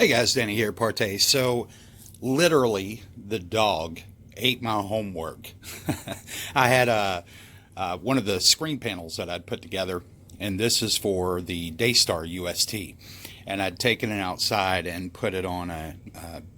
Hey guys, Danny here, ParTay. So, literally, the dog ate my homework. I had one of the screen panels that I'd put together, and this is for the Daystar UST. And I'd taken it outside and put it on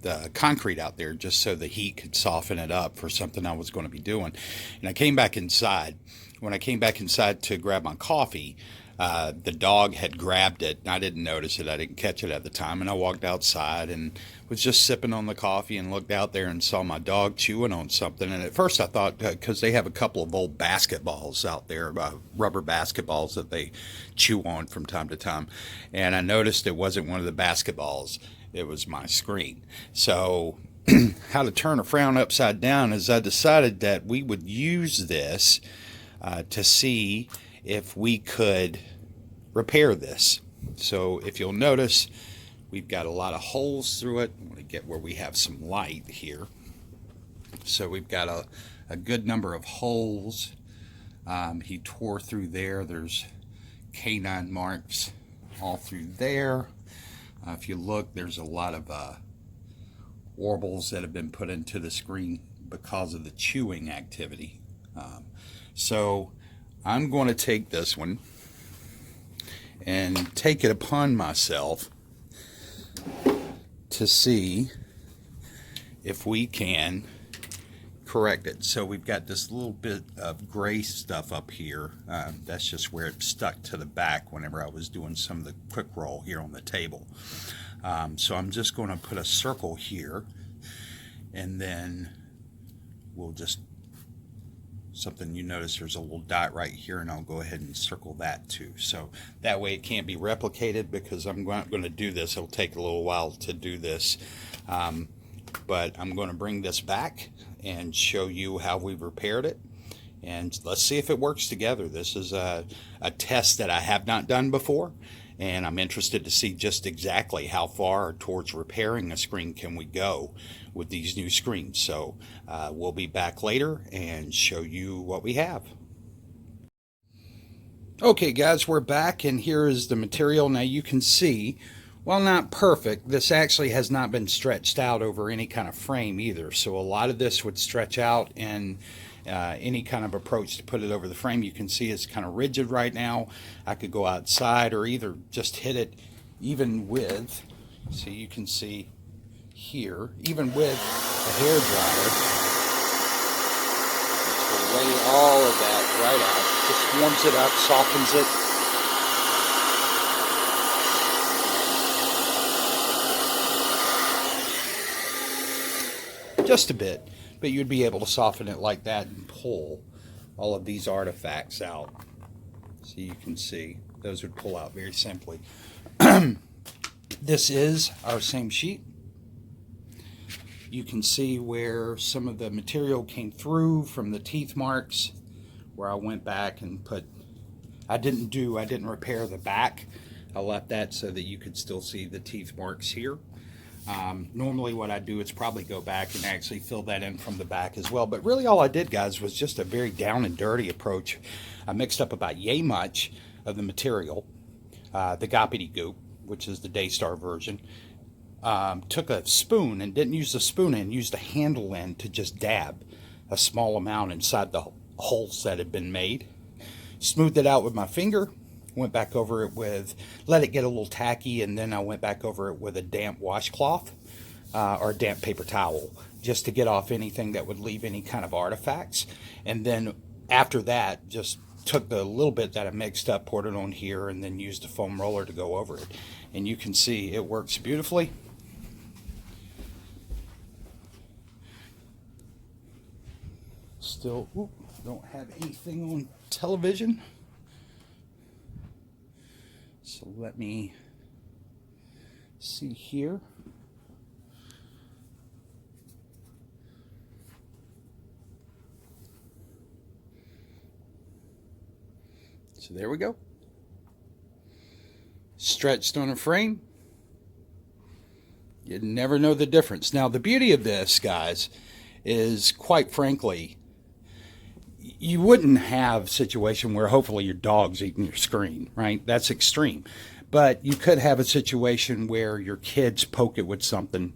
the concrete out there just so the heat could soften it up for something I was going to be doing. And I came back inside. When I came back inside to grab my coffee, the dog had grabbed it. I didn't notice it. I didn't catch it at the time. And I walked outside and was just sipping on the coffee and looked out there and saw my dog chewing on something. And at first I thought, because they have a couple of old basketballs out there, rubber basketballs that they chew on from time to time. And I noticed it wasn't one of the basketballs. It was my screen. So how to turn a frown upside down is I decided that we would use this to see if we could repair this. So if you'll notice, we've got a lot of holes through it. I'm going to get where we have some light here. So we've got a good number of holes. He tore through there. There's canine marks all through there. If you look, there's a lot of warbles that have been put into the screen because of the chewing activity. So I'm going to take this one and take it upon myself to see if we can correct it. So we've got this little bit of gray stuff up here. That's just where it stuck to the back whenever I was doing some of the quick roll here on the table. So I'm just going to put a circle here, and then we'll just something you notice there's a little dot right here, and I'll go ahead and circle that too. So that way it can't be replicated, because I'm going to do this. It'll take a little while to do this, but I'm going to bring this back and show you how we've repaired it, and let's see if it works together. This is a test that I have not done before, and I'm interested to see just exactly how far towards repairing a screen can we go with these new screens. So we'll be back later and show you what we have. Okay guys, we're back, and here is the material. Now you can see, while not perfect, this actually has not been stretched out over any kind of frame either. So a lot of this would stretch out, and any kind of approach to put it over the frame, you can see it's kind of rigid right now. I could go outside or either just hit it even with, so you can see here, even with a hair dryer, which will lay all of that right out. Just warms it up, softens it just a bit, but you'd be able to soften it like that and pull all of these artifacts out. So you can see those would pull out very simply. This is our same sheet. You can see where some of the material came through from the teeth marks, where I went back and put, I didn't repair the back. I left that so that you could still see the teeth marks here. Normally what I do is probably go back and actually fill that in from the back as well. But really all I did, guys, was just a very down and dirty approach. I mixed up about yay much of the material, the Goppity Goop, which is the Daystar version. Took a spoon and didn't use the spoon end, used the handle end to just dab a small amount inside the holes that had been made. Smoothed it out with my finger. Went back over it with, let it get a little tacky, and then I went back over it with a damp washcloth or a damp paper towel, just to get off anything that would leave any kind of artifacts. And then after that, just took the little bit that I mixed up, poured it on here, and then used a foam roller to go over it. And you can see it works beautifully. Still, don't have anything on television. So let me see here. So there we go. Stretched on a frame. You'd never know the difference. Now the beauty of this, guys, is quite frankly, you wouldn't have a situation where hopefully your dog's eating your screen, right? That's extreme. But you could have a situation where your kids poke it with something,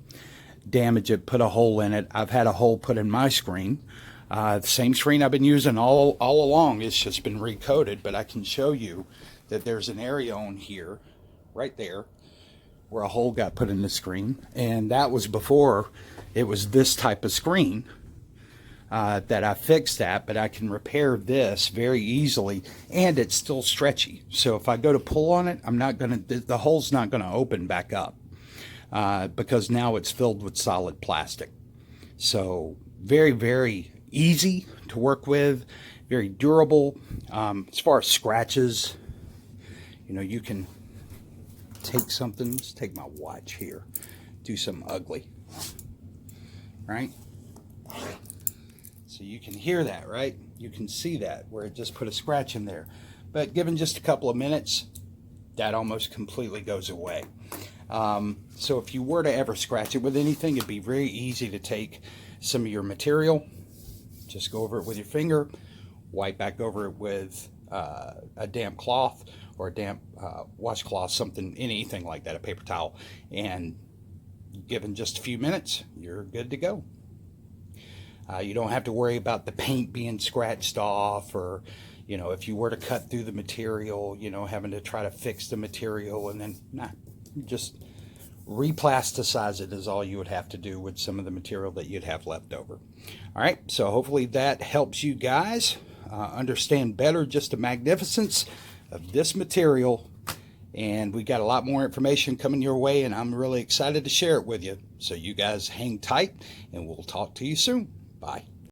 damage it, put a hole in it. I've had a hole put in my screen. The same screen I've been using all along. It's just been recoated, but I can show you that there's an area on here, right there, where a hole got put in the screen. And that was before it was this type of screen that I fixed that, but I can repair this very easily, and it's still stretchy. So if I go to pull on it, the hole's not gonna open back up because now it's filled with solid plastic. So very, very easy to work with, very durable. As far as scratches, you know, you can take something, let's take my watch here, do something ugly, right? So you can hear that, right? You can see that where it just put a scratch in there. But given just a couple of minutes, that almost completely goes away. So if you were to ever scratch it with anything, it'd be very easy to take some of your material, just go over it with your finger, wipe back over it with a damp cloth or a damp washcloth, something, anything like that, a paper towel, and given just a few minutes, you're good to go. You don't have to worry about the paint being scratched off, or, you know, if you were to cut through the material, you know, having to try to fix the material, and then, just replasticize it is all you would have to do with some of the material that you'd have left over. All right, so hopefully that helps you guys understand better just the magnificence of this material. And we got a lot more information coming your way, and I'm really excited to share it with you. So you guys hang tight, and we'll talk to you soon. Bye.